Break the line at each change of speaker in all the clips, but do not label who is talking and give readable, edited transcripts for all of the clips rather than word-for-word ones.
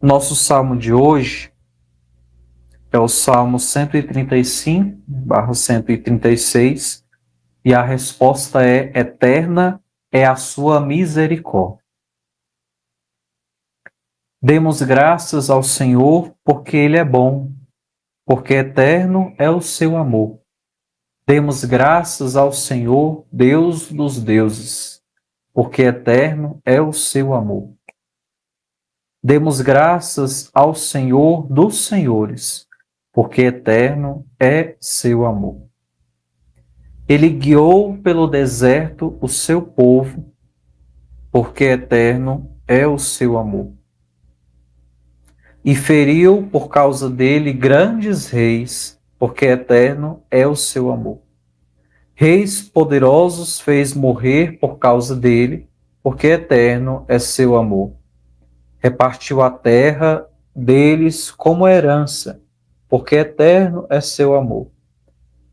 Nosso salmo de hoje é o Salmo 135/136, e a resposta é: eterna é a sua misericórdia. Demos graças ao Senhor, porque Ele é bom, porque eterno é o seu amor. Demos graças ao Senhor, Deus dos deuses, porque eterno é o seu amor. Demos graças ao Senhor dos senhores, porque eterno é seu amor. Ele guiou pelo deserto o seu povo, porque eterno é o seu amor. E feriu por causa dele grandes reis, porque eterno é o seu amor. Reis poderosos fez morrer por causa dele, porque eterno é seu amor. Repartiu a terra deles como herança, porque eterno é seu amor.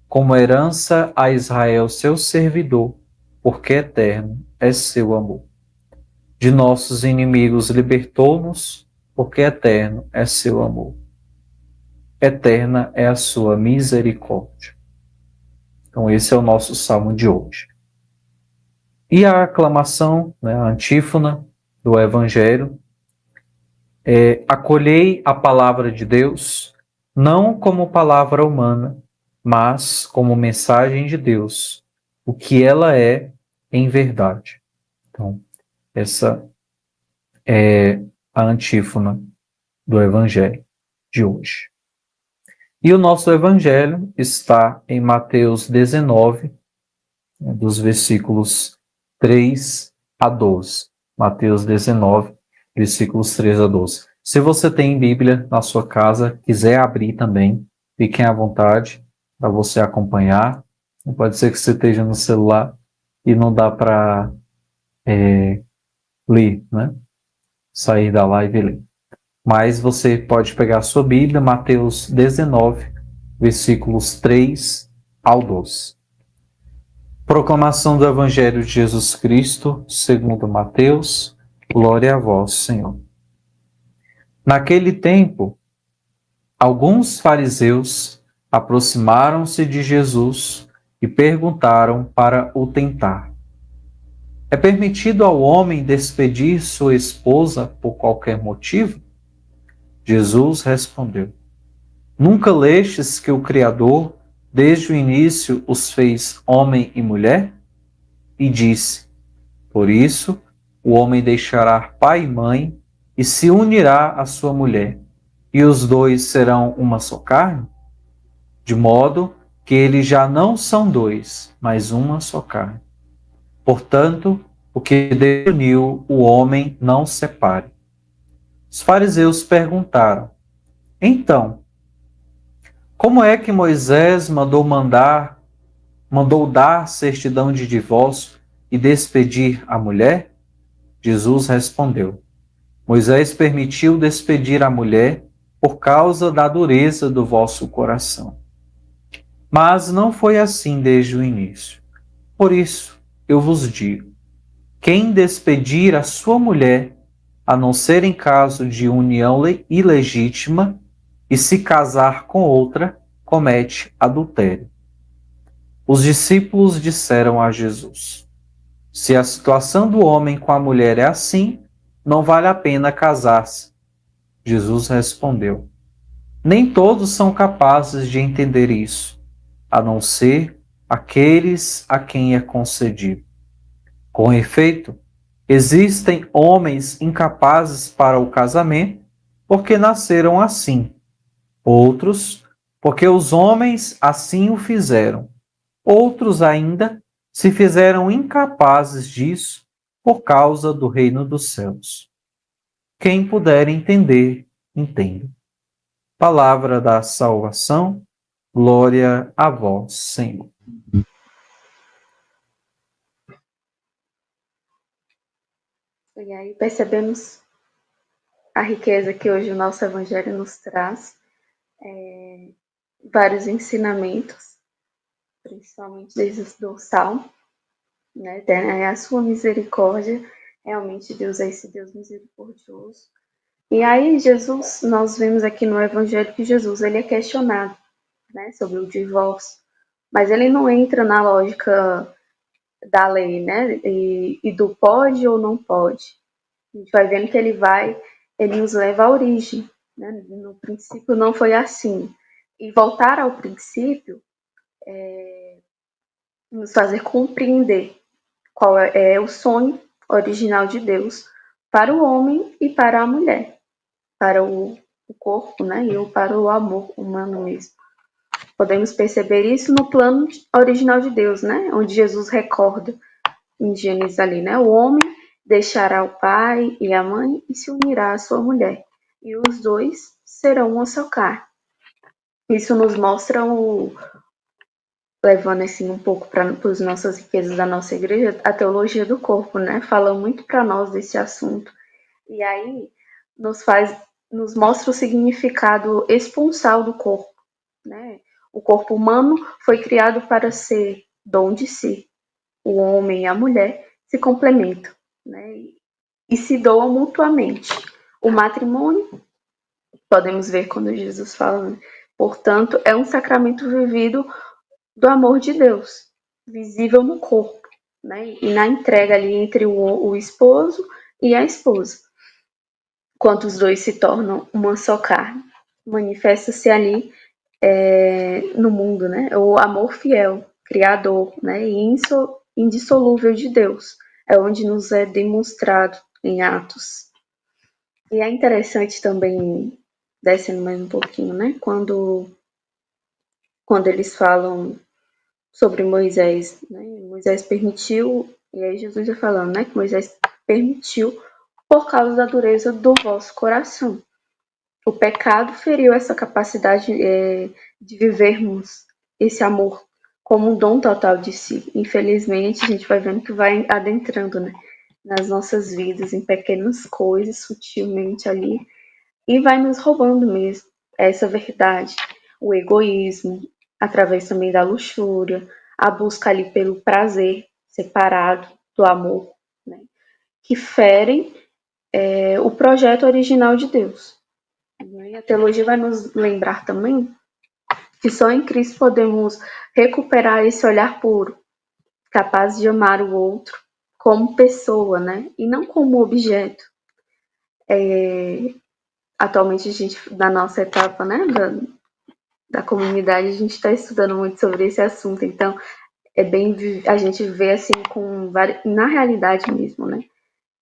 Como herança a Israel, seu servidor, porque eterno é seu amor. De nossos inimigos libertou-nos, porque eterno é seu amor. Eterna é a sua misericórdia. Então, esse é o nosso salmo de hoje. E a aclamação, a antífona do Evangelho é: acolhei a palavra de Deus, não como palavra humana, mas como mensagem de Deus, o que ela é em verdade. Então, essa é a antífona do Evangelho de hoje. E o nosso Evangelho está em Mateus 19, dos versículos 3 a 12. Mateus 19, versículos 3 a 12. Se você tem Bíblia na sua casa, quiser abrir também, fiquem à vontade para você acompanhar. Pode ser que você esteja no celular e não dá para ler, né? Sair da live e ler. Mas você pode pegar a sua Bíblia, Mateus 19, versículos 3 ao 12. Proclamação do Evangelho de Jesus Cristo, segundo Mateus. Glória a vós, Senhor. Naquele tempo, alguns fariseus aproximaram-se de Jesus e perguntaram para o tentar: é permitido ao homem despedir sua esposa por qualquer motivo? Jesus respondeu: nunca lestes que o Criador, desde o início, os fez homem e mulher? E disse: por isso, o homem deixará pai e mãe e se unirá à sua mulher, e os dois serão uma só carne? De modo que eles já não são dois, mas uma só carne. Portanto, o que Deus uniu, o homem não separe. Os fariseus perguntaram: então, como é que Moisés mandou dar certidão de divórcio e despedir a mulher? Jesus respondeu: Moisés permitiu despedir a mulher por causa da dureza do vosso coração. Mas não foi assim desde o início. Por isso, eu vos digo: quem despedir a sua mulher, a não ser em caso de união ilegítima, e se casar com outra, comete adultério. Os discípulos disseram a Jesus: se a situação do homem com a mulher é assim, não vale a pena casar-se. Jesus respondeu: nem todos são capazes de entender isso, a não ser aqueles a quem é concedido. Com efeito, existem homens incapazes para o casamento porque nasceram assim, outros porque os homens assim o fizeram, outros ainda se fizeram incapazes disso por causa do reino dos céus. Quem puder entender, entenda. Palavra da salvação, glória a vós, Senhor.
E aí percebemos a riqueza que hoje o nosso Evangelho nos traz, vários ensinamentos, principalmente desde o Salmo, né? A sua misericórdia, realmente Deus é esse Deus misericordioso, E aí Jesus, nós vemos aqui no Evangelho que Jesus ele é questionado, né, sobre o divórcio, mas ele não entra na lógica da lei, né, e do pode ou não pode. A gente vai vendo que ele nos leva à origem, né? No princípio não foi assim. E voltar ao princípio nos fazer compreender qual é o sonho original de Deus para o homem e para a mulher, para o corpo, né? E para o amor humano mesmo. Podemos perceber isso no plano original de Deus, né? Onde Jesus recorda em Gênesis ali, né? O homem deixará o pai e a mãe e se unirá à sua mulher, e os dois serão uma só carne. Isso nos mostra levando assim um pouco para as nossas riquezas da nossa igreja, a teologia do corpo, né? Fala muito para nós desse assunto. E aí nos mostra o significado esponsal do corpo, né? O corpo humano foi criado para ser dom de si. O homem e a mulher se complementam, né? E se doam mutuamente. O matrimônio, podemos ver quando Jesus fala, né? Portanto, é um sacramento vivido do amor de Deus, visível no corpo, né? E na entrega ali entre o esposo e a esposa. Quando os dois se tornam uma só carne, manifesta-se ali no mundo, né? O amor fiel, criador, né? E indissolúvel de Deus. É onde nos é demonstrado em atos. E é interessante também, descendo mais um pouquinho, né? Quando eles falam sobre Moisés, né? Moisés permitiu, e aí Jesus vai falando, né? Que Moisés permitiu por causa da dureza do vosso coração. O pecado feriu essa capacidade de vivermos esse amor como um dom total de si. Infelizmente, a gente vai vendo que vai adentrando, né? Nas nossas vidas, em pequenas coisas, sutilmente ali, e vai nos roubando mesmo essa verdade, o egoísmo, através também da luxúria, a busca ali pelo prazer separado do amor, né? Que ferem o projeto original de Deus. E a teologia vai nos lembrar também que só em Cristo podemos recuperar esse olhar puro, capaz de amar o outro como pessoa, né? E não como objeto. Atualmente a gente, na nossa etapa, né, da comunidade, a gente está estudando muito sobre esse assunto, então a gente vê assim na realidade mesmo, né,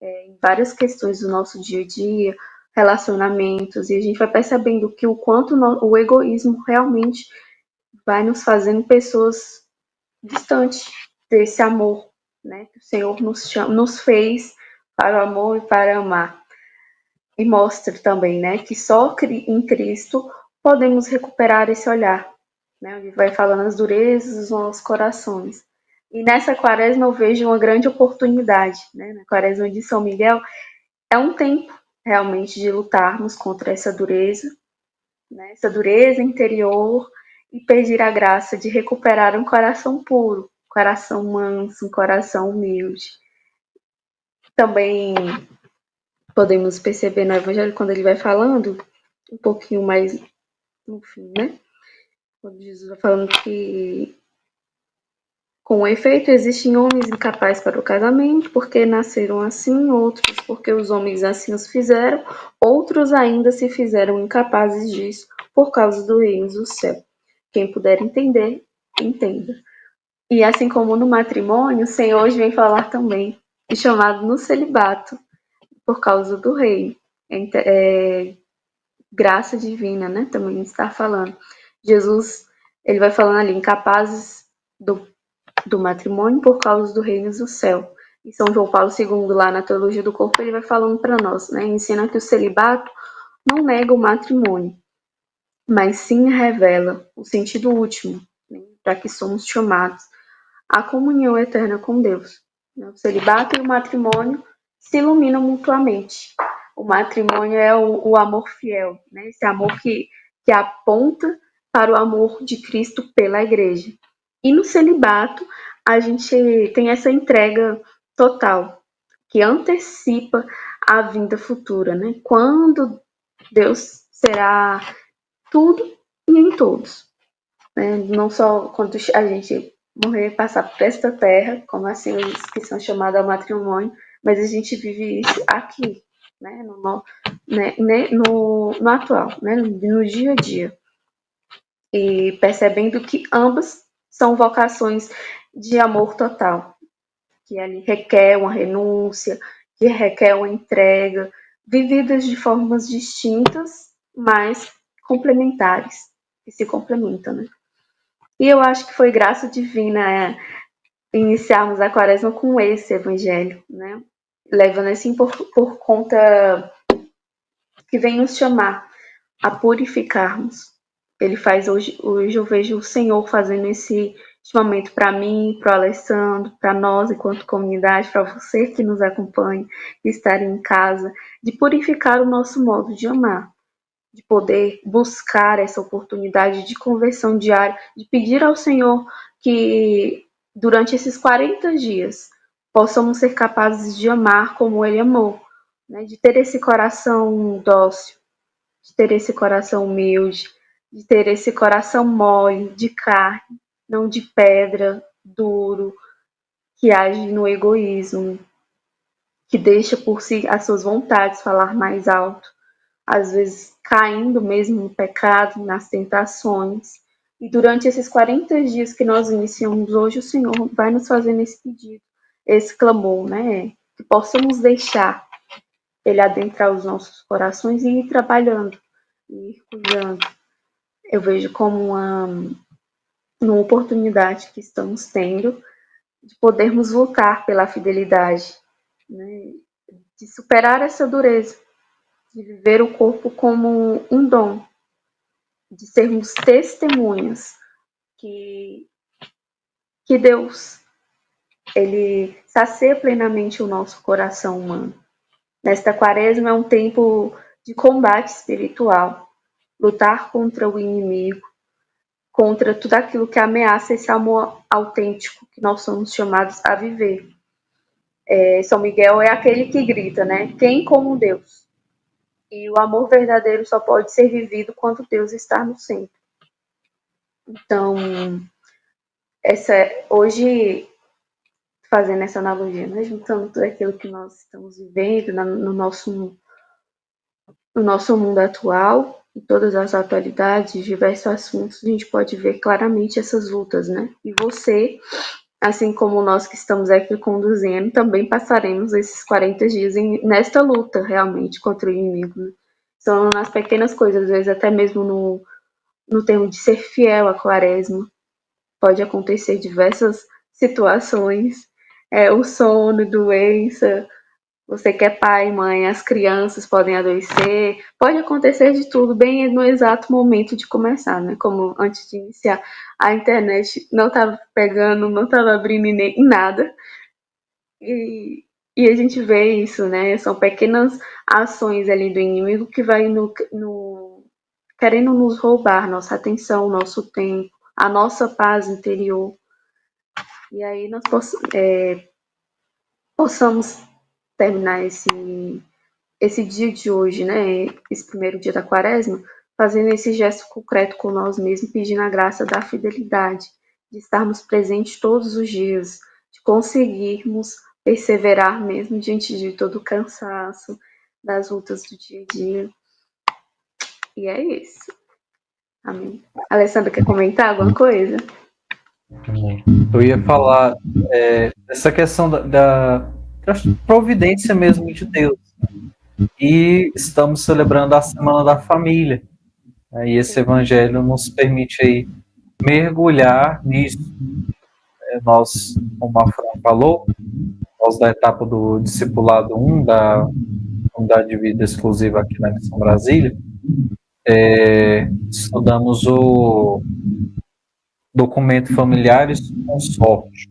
em várias questões do nosso dia a dia, relacionamentos, e a gente vai percebendo que o quanto o egoísmo realmente vai nos fazendo pessoas distantes desse amor, né, que o Senhor nos fez para o amor e para amar. E mostra também, né, que só em Cristo podemos recuperar esse olhar, né, onde vai falando as durezas dos nossos corações. E nessa quaresma eu vejo uma grande oportunidade, né, na quaresma de São Miguel, é um tempo realmente de lutarmos contra essa dureza, né, essa dureza interior, e pedir a graça de recuperar um coração puro, um coração manso, um coração humilde. Também podemos perceber no Evangelho, quando ele vai falando, um pouquinho mais no fim, né? Quando Jesus vai falando que, com efeito, existem homens incapazes para o casamento, porque nasceram assim, outros porque os homens assim os fizeram, outros ainda se fizeram incapazes disso, por causa do reino do céu. Quem puder entender, entenda. E assim como no matrimônio, o Senhor hoje vem falar também, e chamado no celibato, por causa do reino. Graça divina, né? Também está falando. Jesus, ele vai falando ali, incapazes do matrimônio por causa do reino do céu. E São João Paulo II, lá na Teologia do Corpo, ele vai falando para nós, né? Ensina que o celibato não nega o matrimônio, mas sim revela o sentido último, né? Para que somos chamados à comunhão eterna com Deus. O celibato e o matrimônio se iluminam mutuamente. O matrimônio é o amor fiel, né? Esse amor que aponta para o amor de Cristo pela igreja. E no celibato, a gente tem essa entrega total, que antecipa a vinda futura, né? Quando Deus será tudo e em todos, né? Não só quando a gente morrer e passar por esta terra, como assim os que são chamados ao matrimônio, mas a gente vive isso aqui, né? No atual, né? No dia a dia. E percebendo que ambas são vocações de amor total, que ali requer uma renúncia, que requer uma entrega, vividas de formas distintas, mas complementares, que se complementam, né? E eu acho que foi graça divina iniciarmos a quaresma com esse evangelho, né? Levando assim por conta que vem nos chamar a purificarmos. Ele faz hoje eu vejo o Senhor fazendo esse chamamento para mim, para o Alessandro, para nós enquanto comunidade, para você que nos acompanha, que está em casa, de purificar o nosso modo de amar, de poder buscar essa oportunidade de conversão diária, de pedir ao Senhor que durante esses 40 dias possamos ser capazes de amar como Ele amou, né? De ter esse coração dócil, de ter esse coração humilde, de ter esse coração mole, de carne, não de pedra, duro, que age no egoísmo, que deixa por si as suas vontades falar mais alto, às vezes caindo mesmo no pecado, nas tentações. E durante esses 40 dias que nós iniciamos hoje, o Senhor vai nos fazendo esse pedido, esse clamor, né? Que possamos deixar Ele adentrar os nossos corações e ir trabalhando, e ir cuidando. Eu vejo como uma oportunidade que estamos tendo de podermos lutar pela fidelidade, né? De superar essa dureza, de viver o corpo como um dom, de sermos testemunhas que Deus ele sacia plenamente o nosso coração humano. Nesta quaresma é um tempo de combate espiritual, lutar contra o inimigo, contra tudo aquilo que ameaça esse amor autêntico que nós somos chamados a viver. São Miguel é aquele que grita, né? Quem como Deus? E o amor verdadeiro só pode ser vivido quando Deus está no centro. Então, hoje, fazendo essa analogia, né? Juntando tudo aquilo que nós estamos vivendo no nosso mundo atual, em todas as atualidades, diversos assuntos, a gente pode ver claramente essas lutas, né? E você, assim como nós que estamos aqui conduzindo, também passaremos esses 40 dias nesta luta, realmente, contra o inimigo, né? São nas pequenas coisas, às vezes até mesmo no termo de ser fiel à quaresma, pode acontecer diversas situações, o sono, doença, você que é pai, mãe, as crianças podem adoecer, pode acontecer de tudo bem no exato momento de começar, né? Como antes de iniciar, a internet não estava pegando, não estava abrindo em nada. E a gente vê isso, né? São pequenas ações ali do inimigo que vai querendo nos roubar nossa atenção, nosso tempo, a nossa paz interior. E aí nós possamos terminar esse dia de hoje, né? Esse primeiro dia da quaresma, fazendo esse gesto concreto com nós mesmos, pedindo a graça da fidelidade, de estarmos presentes todos os dias, de conseguirmos perseverar mesmo diante de todo o cansaço, das lutas do dia a dia. E é isso. Amém. Alessandra, quer comentar alguma coisa?
Eu ia falar dessa questão da providência mesmo de Deus. E estamos celebrando a Semana da Família. E esse evangelho nos permite aí mergulhar nisso. Nós, como a Fran falou, nós da etapa do Discipulado 1, da Unidade de Vida Exclusiva aqui na Missão Brasília, estudamos o documento Familiares com Sorte,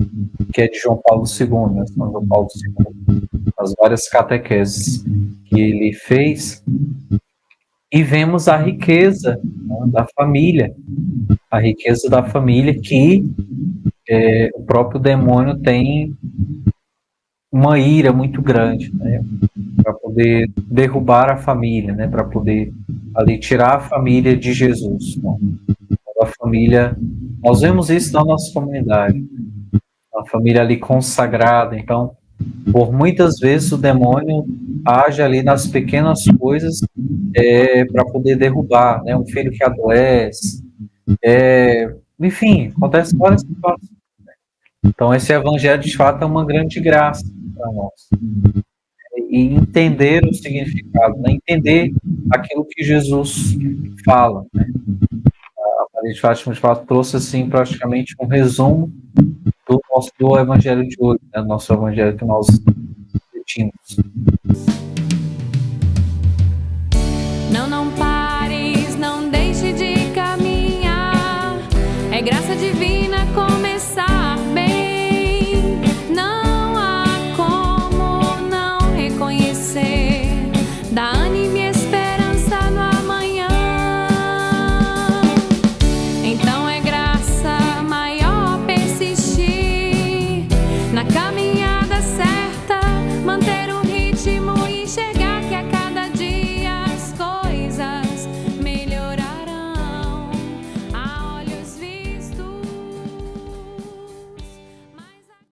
que é de João Paulo II, né? São João Paulo II, as várias catequeses que ele fez, e vemos a riqueza, né, da família, a riqueza da família que o próprio demônio tem uma ira muito grande, né, para poder derrubar a família, né, para poder ali tirar a família de Jesus. Então, a família, nós vemos isso na nossa comunidade, a família ali consagrada. Então, por muitas vezes o demônio age ali nas pequenas coisas para poder derrubar, né, um filho que adoece, enfim, acontece várias situações. Então, esse evangelho de fato é uma grande graça para nós. E entender o significado, né? Entender aquilo que Jesus fala, né? A Maria de Fátima de fato trouxe assim praticamente um resumo do evangelho de hoje, né? Nosso evangelho que nós repetimos.